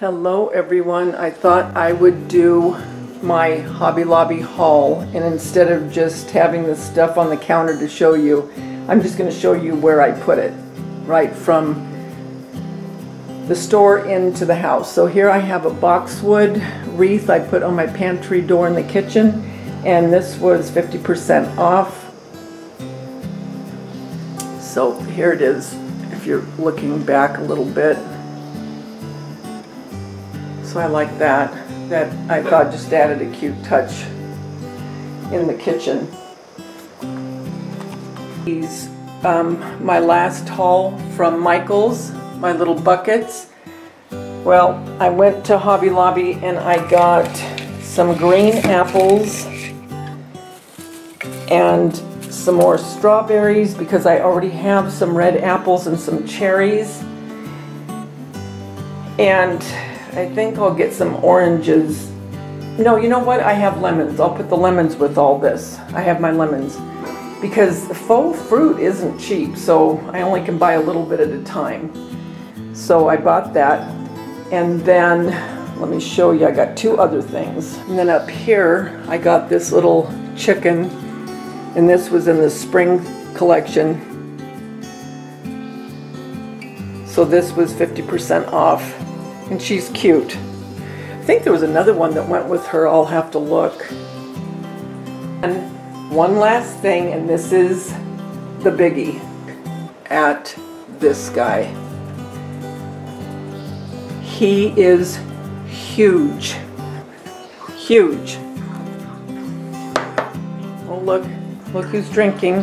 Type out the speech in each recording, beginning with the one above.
Hello everyone. I thought I would do my Hobby Lobby haul, and instead of just having the stuff on the counter to show you, I'm just going to show you where I put it, right from the store into the house. So here I have a boxwood wreath I put on my pantry door in the kitchen, and this was 50% off. So here it is if you're looking back a little bit. So I like that I thought just added a cute touch in the kitchen. These my last haul from Michael's, my little buckets. Well, I went to Hobby Lobby and I got some green apples and some more strawberries because I already have some red apples and some cherries. And I think I'll get some oranges. No, you know what? I have lemons. I'll put the lemons with all this. I have my lemons. Because faux fruit isn't cheap, so I only can buy a little bit at a time. So I bought that. And then, let me show you, I got two other things. And then up here, I got this little chicken. And this was in the spring collection. So this was 50% off. And she's cute. I think there was another one that went with her. I'll have to look. And one last thing, and this is the biggie, at this guy. He is huge. Huge. Oh, look who's drinking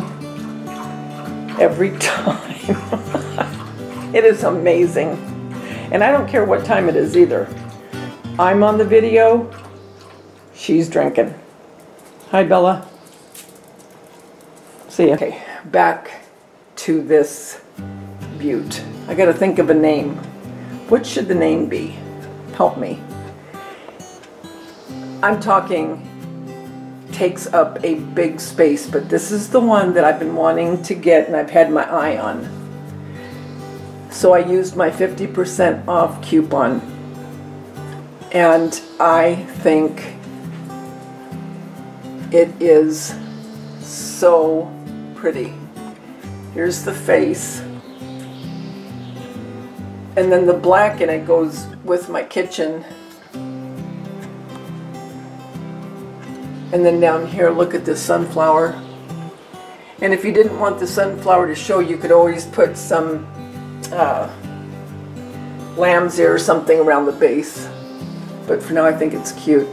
every time. It is amazing. And I don't care what time it is either. I'm on the video, she's drinking. Hi, Bella. See ya. Okay, back to this beaut. I gotta think of a name. What should the name be? Help me. I'm talking takes up a big space, but this is the one that I've been wanting to get and I've had my eye on. So I used my 50% off coupon, and I think it is so pretty. Here's the face, and then the black in it goes with my kitchen. And then down here, look at this sunflower. And if you didn't want the sunflower to show, you could always put some lamb's ear or something around the base, but for now I think it's cute.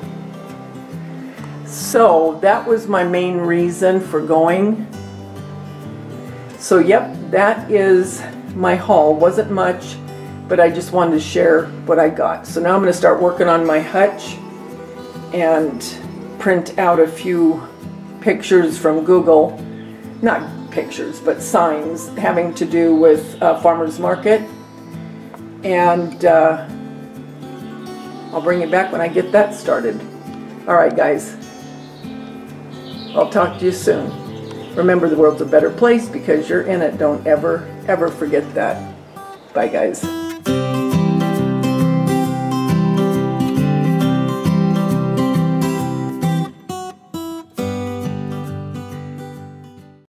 So that was my main reason for going. So yep, that is my haul. Wasn't much, but I just wanted to share what I got. So now I'm going to start working on my hutch and print out a few pictures from Google. Not pictures, but signs having to do with farmers market, and I'll bring it back when I get that started. Alright guys, I'll talk to you soon. Remember, the world's a better place because you're in it. Don't ever forget that. Bye guys.